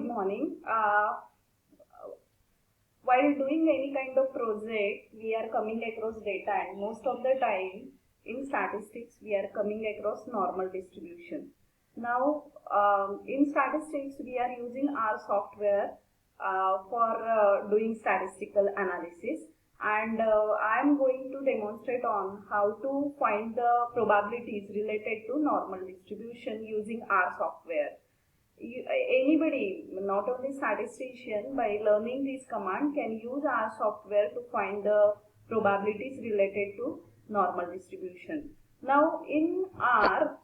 good morning. While doing any kind of project, we are coming across data, and most of the time in statistics, we are coming across normal distribution. Now, in statistics, we are using our software for doing statistical analysis, and I am going to demonstrate on how to find the probabilities related to normal distribution using our software. Anybody, not only statistician, by learning this command can use our software to find the probabilities related to normal distribution. Now in R,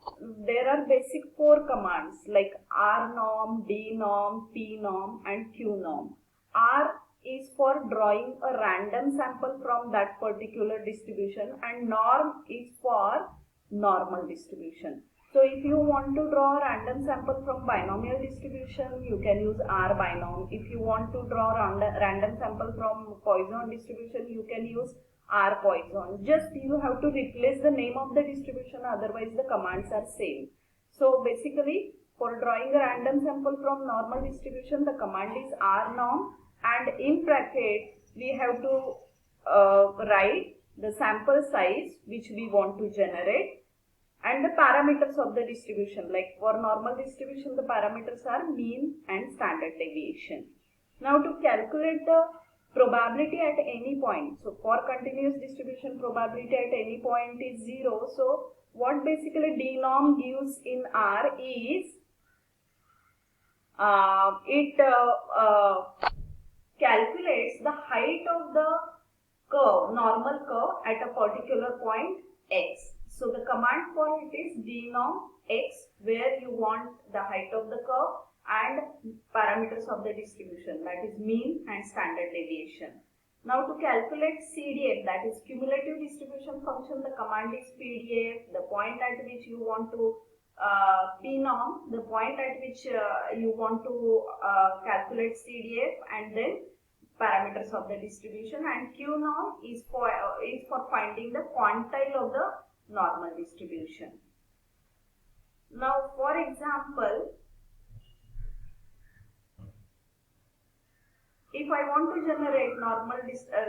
there are basic 4 commands like rnorm, dnorm, pnorm and qnorm. R is for drawing a random sample from that particular distribution, and norm is for normal distribution. So if you want to draw a random sample from binomial distribution, you can use R binom. If you want to draw random sample from Poisson distribution, you can use R Poisson. Just you have to replace the name of the distribution, otherwise the commands are same. So basically, for drawing a random sample from normal distribution, the command is rnorm, and in bracket we have to write the sample size which we want to generate and the parameters of the distribution. Like for normal distribution, the parameters are mean and standard deviation. Now to calculate the probability at any point, so for continuous distribution, probability at any point is 0. So what basically dnorm gives in R is it calculates the height of the curve, normal curve at a particular point x. So the command for it is dnorm x, where you want the height of the curve and parameters of the distribution, that is mean and standard deviation. Now to calculate CDF, that is cumulative distribution function, the command is pdf, the point at which you want to pnorm, the point at which you want to calculate CDF, and then parameters of the distribution, and qnorm is for finding the quantile of the normal distribution. Now for example, if I want to generate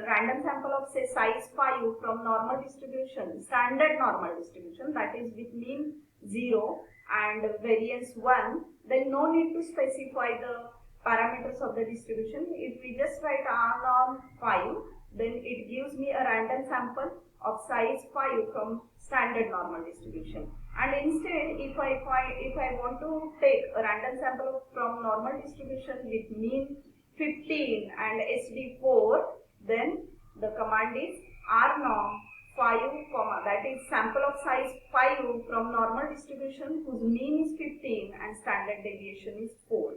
random sample of say size 5 from normal distribution, standard normal distribution, that is with mean 0 and variance 1, then no need to specify the parameters of the distribution. If we just write rnorm 5, then it gives me a random sample of size 5 from standard normal distribution. And instead, if I want to take a random sample from normal distribution with mean 15 and SD 4, then the command is rnorm 5, that is sample of size 5 from normal distribution whose mean is 15 and standard deviation is 4.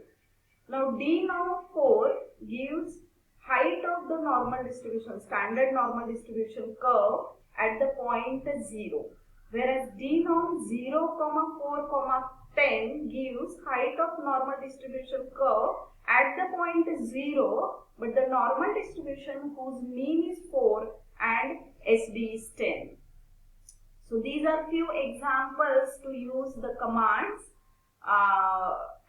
Now dnorm 4 gives height of the normal distribution, standard normal distribution curve at the point 0, whereas dnorm 0, 4, 10 gives height of normal distribution curve at the point 0, but the normal distribution whose mean is 4 and SD is 10. So these are few examples to use the commands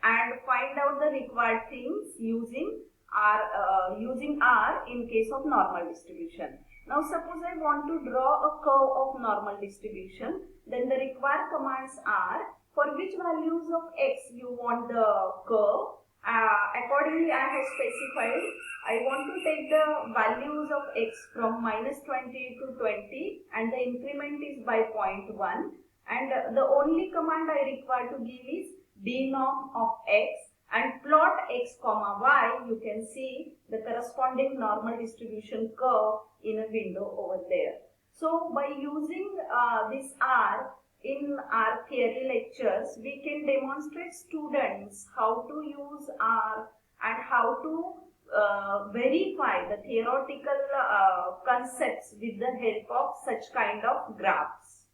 and find out the required things using R in case of normal distribution. Now suppose I want to draw a curve of normal distribution, then the required commands are for which values of x you want the curve. Accordingly I have specified I want to take the values of x from -20 to 20 and the increment is by 0.1, and the only command I require to give is dnorm of x and plot x comma y. You can see the corresponding normal distribution curve in a window over there. So by using this R in our theory lectures, we can demonstrate students how to use R and how to verify the theoretical concepts with the help of such kind of graphs.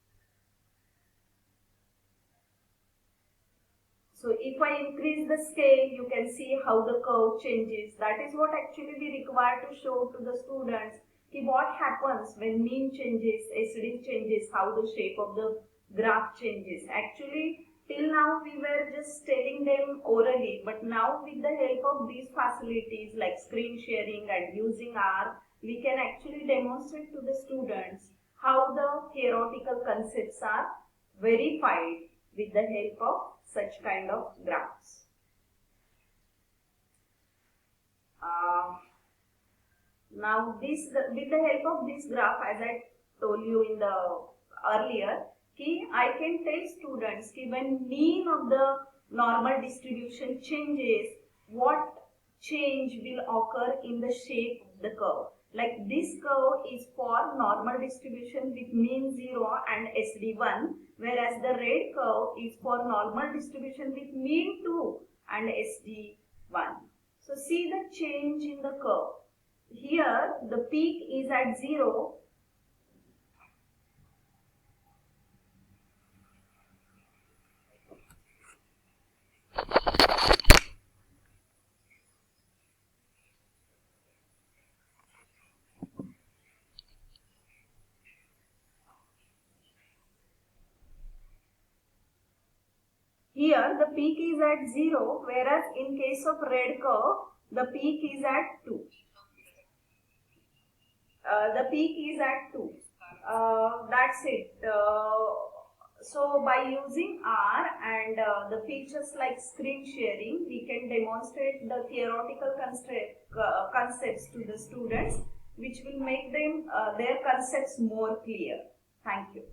So if I increase the scale, you can see how the curve changes. That is what actually we require to show to the students what happens when mean changes, SD changes, how the shape of the graph changes. Actually, Till now we were just telling them orally, but now with the help of these facilities like screen sharing and using R, we can actually demonstrate to the students how the theoretical concepts are verified with the help of such kind of graphs. Now with the help of this graph, as I told you in the earlier, I can tell students when mean of the normal distribution changes, what change will occur in the shape of the curve. Like this curve is for normal distribution with mean 0 and SD1, whereas the red curve is for normal distribution with mean 2 and SD1. So see the change in the curve. Here the peak is at 0. Here the peak is at 0, whereas in case of red curve, the peak is at 2. The peak is at 2. That's it. So by using R and the features like screen sharing, we can demonstrate the theoretical concepts to the students, which will make them their concepts more clear. Thank you.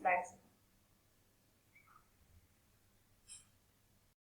That's it.